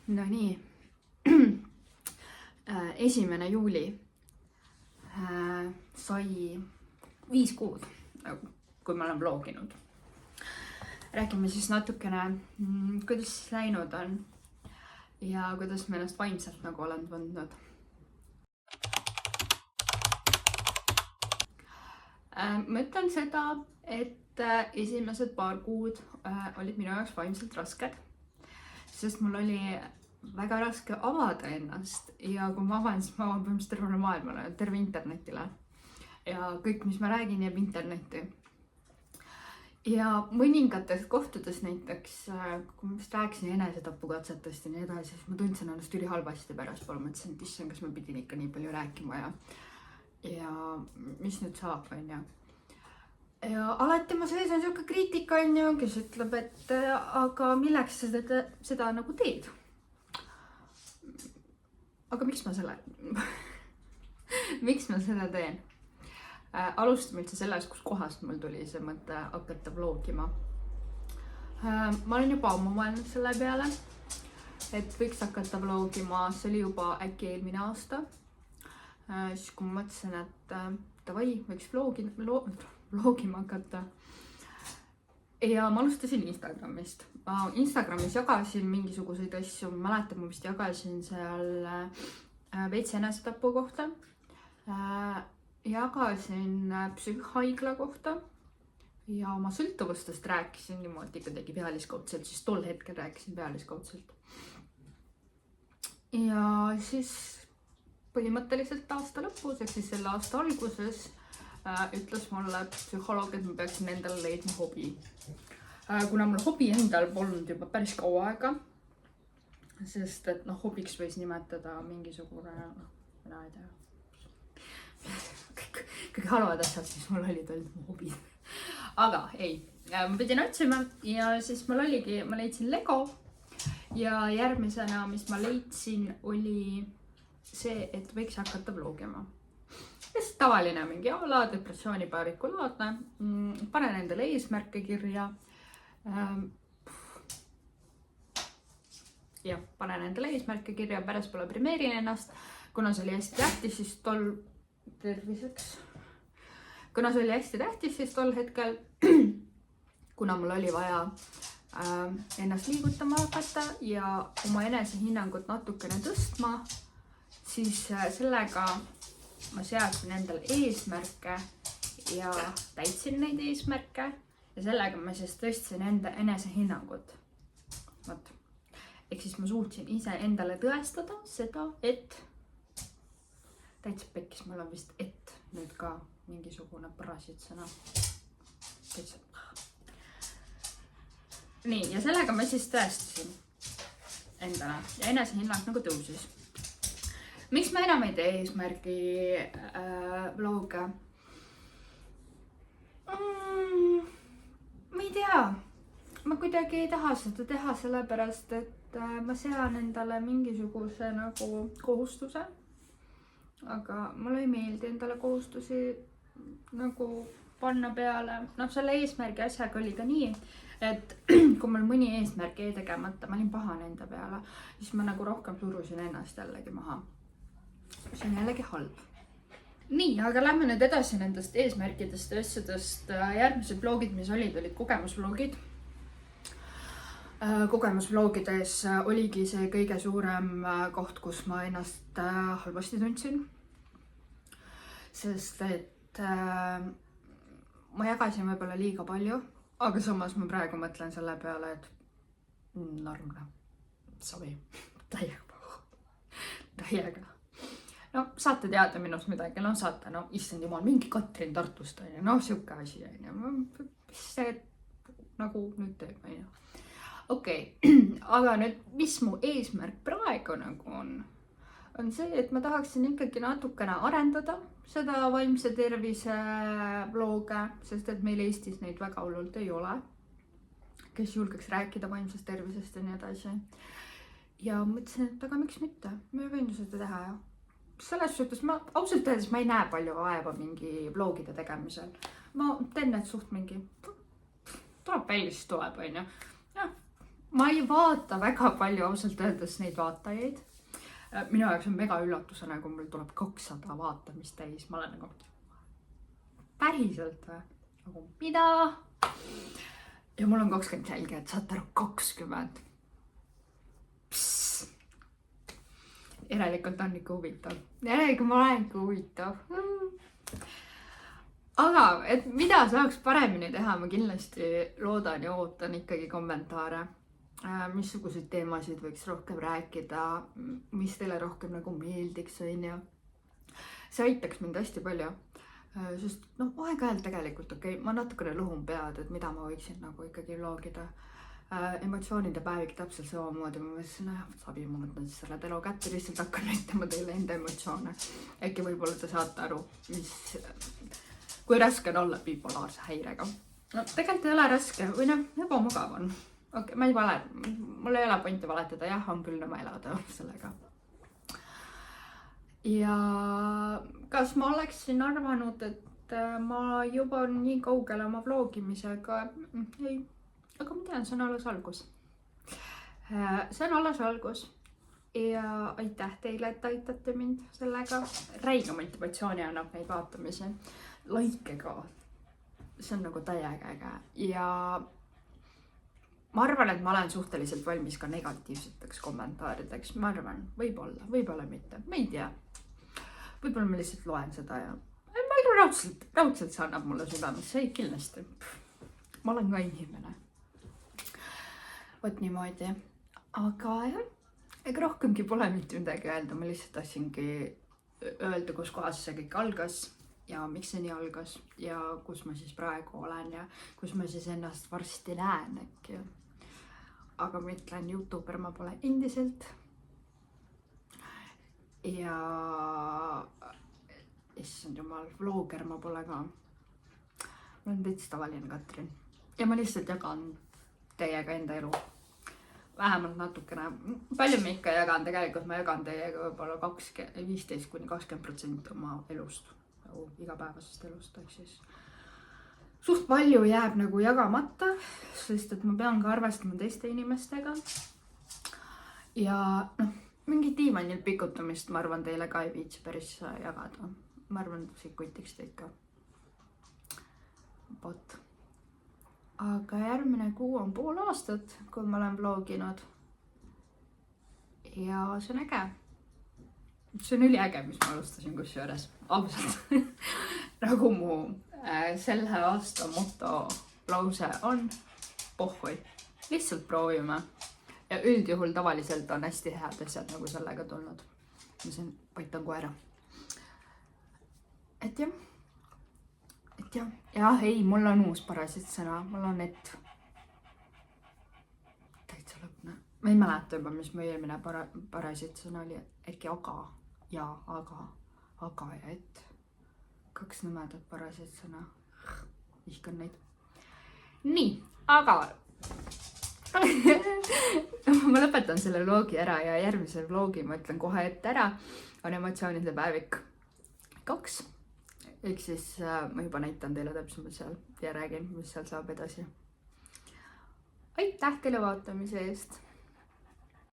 No nii, 1. juuli sai 5 kuud, kui ma olen vloginud. Räägime siis natukene, kuidas läinud on ja kuidas ma ennast vaimselt nagu olen tundnud. Ma ütlen seda, et esimesed paar kuud olid minu jaoks vaimselt rasked, sest mul oli väga raske avada ennast ja kui ma avan, siis ma avan põhimõtteliselt tervele maailmale, terve internetile ja kõik, mis ma räägin, jääb internetti. Ja mõningates kohtades näiteks, kui ma vist rääkisin enesetapukatsetest ja nii edasi, siis ma tundsin ennast ülihalvasti pärastpoole, mõtlesin, et issand, kas ma pidin ikka nii palju rääkima ja mis nüüd saab, on ju. Ja alati ma sees on siuke kriitika, on ju, kes ütleb, et aga milleks sa seda nagu teed? Aga miks ma seda teen? Alustame üldse sellest, kus kohast mul tuli see mõte hakata vlogima. Ma olen juba ammu mõelnud selle peale, et võiks hakata vlogima, see oli juba äkki eelmine aasta. Siis kui ma mõtlesin, et davai, võiks vlogima hakata. Ja ma alustasin Instagramist. Instagramis jagasin mingisuguseid asju, ma mäletan, ma vist jagasin seal veits enesetapu kohta. Jagasin psühhaigla kohta ja oma sõltuvustest rääkisin niimoodi kuidagi pealiskaudselt, siis tol hetkel rääkisin pealiskaudselt. Ja siis põhimõtteliselt aasta lõpus, ehk siis selle aasta alguses ütles mulle psühholoog, et ma peaksin endale leidma hobi. Kuna mul hobi endal polnud juba päris kaua aega, sest et hobiks võis nimetada mingisugune, mina ei tea, kõik halvad asjad, mis mul olid mu hobid. Aga ei, ma pidin otsima ja siis ma leidsin Lego ja järgmisena, mis ma leidsin, oli see, et võiks hakata vlogima. Sest tavaline mingi depressioonipaariku laadne, panen endale eesmärke kirja. Ja panen endale eesmärke kirja, pärast pole premeerin ennast, kuna see oli hästi tähtis, siis tol hetkel, kuna mul oli vaja ennast liigutama hakata ja oma enesehinnangut natukene tõstma, siis sellega ma seadsin endale eesmärke ja täitsin neid eesmärke ja sellega ma siis tõstsin enda enesehinnangut. Ehk siis ma suutsin ise endale tõestada seda, et täitsa pekkis, mul on vist nüüd ka mingisugune parasit sõna. Nii, ja sellega ma siis tõestasin endale ja enesehinnang nagu tõusis. Miks ma enam ei tee eesmärgi vloge? Ma ei tea. Ma kuidagi ei taha seda teha sellepärast, et ma sean endale mingisuguse nagu kohustuse. Aga mulle ei meeldi endale kohustusi nagu panna peale. Selle eesmärgi asjaga oli ka nii, et kui mul mõni eesmärk jäi tegemata, ma olin pahane enda peale, siis ma nagu rohkem surusin ennast jällegi maha. See on jällegi halb. Nii, aga lähme nüüd edasi nendest eesmärkidest ja asjadest. Järgmised vlogid, mis olid kogemusvlogid. Kogemusvlogides oligi see kõige suurem koht, kus ma ennast halvasti tundsin. Sest et ma jagasin võib-olla liiga palju, aga samas ma praegu mõtlen selle peale, et normne, savi, täiega. Saate teada minust midagi, saate, issand jumal, mingi Katrin Tartust, siuke asi, mis see nagu nüüd teeb, Okei, aga nüüd, mis mu eesmärk praegu nagu on see, et ma tahaksin ikkagi natukene arendada seda vaimse tervise vloge, sest et meil Eestis neid väga hullult ei ole, kes julgeks rääkida vaimsest tervisest ja nii edasi. Ja mõtlesin, et aga miks mitte, ma võin seda teha ja selles suhtes ausalt öeldes ma ei näe palju vaeva mingi vlogide tegemisel. Ma teen need suht mingi, tuleb välja, siis tuleb, on ju. ma ei vaata väga palju ausalt öeldes neid vaatajaid. Minu jaoks on mega üllatusena, kui mul tuleb 200 vaatamist täis, ma olen nagu päriselt või? Nagu mida? Ja mul on 20 jälgijat, saate aru, 20. Psss. Järelikult on ikka huvitav. Järelikult ma olen ikka huvitav. Aga, et mida saaks paremini teha, ma kindlasti loodan ja ootan ikkagi kommentaare. Missuguseid teemasid võiks rohkem rääkida, mis teile rohkem nagu meeldiks, on ju. See aitaks mind hästi palju. Sest aeg-ajalt tegelikult ma natukene lõhun pead, et mida ma võiksin nagu ikkagi vlogida. Emotsioonide päevik täpselt samamoodi, ma mõtlesin, sabi, ma mõtlen selle telo kätte, lihtsalt hakkan näitama teile enda emotsioone. Äkki võib-olla te saate aru, kui raske on olla bipolaarse häirega. No tegelikult ei ole raske või ebamugav on. Okei, ma ei valeta, mul ei ole pointi valetada, jah, on küll ma elada sellega. Ja kas ma oleksin arvanud, et ma juba nii kaugele oma vlogimisega? Ei, aga ma tean, see on alles algus. See on alles algus ja aitäh teile, et aitate mind sellega. Räiga motivatsiooni annab neid vaatamisi. Like ka. See on nagu täiega äge ja ma arvan, et ma olen suhteliselt valmis ka negatiivseteks kommentaarideks. Ma arvan, võib-olla mitte. Ma ei tea. Võib-olla ma lihtsalt loen seda ja raudselt see annab mulle südames. See ei kindlasti. Ma olen ka inimene. Võt niimoodi. Aga jah, ega rohkemgi pole mitte midagi öelda. Ma lihtsalt tahtsingi öelda, kus kohas see kõik algas ja miks see nii algas ja kus ma siis praegu olen ja kus ma siis ennast varsti näen äkki. Aga ma ütlen, YouTuber ma pole endiselt. Ja issand jumal, vlogger ma pole ka. Ma olen täitsa tavaline Katrin. Ja ma lihtsalt jagan teiega enda elu. Vähemalt natukene. Palju ma ikka jagan, tegelikult ma jagan teiega võib-olla 15–20% oma elust. Igapäevasest elust, ehk siis. Suht palju jääb nagu jagamata, sest et ma pean ka arvestama teiste inimestega. Ja mingi diivanil pikutamist ma arvan teile ka ei viitsi päris jagada. Ma arvan, et see kutiks teid ka. Bot. Aga järgmine kuu on pool aastat, kui ma olen vloginud. Ja see on äge. See on üliäge, mis ma alustasin kusjuures. Ausalt. Nagu mu selle aasta moto lause on pohhui. Lihtsalt proovime. Ja üldjuhul tavaliselt on hästi head asjad nagu sellega tulnud. Ma siin paitan koera. Et jah. Jah, ei, mul on uus parasit sõna. Mul on et. Täitsa lõpne. Ma ei mäleta juba, mis mu eelmine parasit sõna oli. Äkki aga ja et. 2 nõmedat parasit sõna. Ihkan neid. Nii, aga ma lõpetan selle vlogi ära ja järgmise vlogi ma ütlen kohe ette ära. On emotsioonide päevik 2. Ehk siis ma juba näitan teile täpsemalt seal ja räägin, mis seal saab edasi. Aitäh teile vaatamise eest!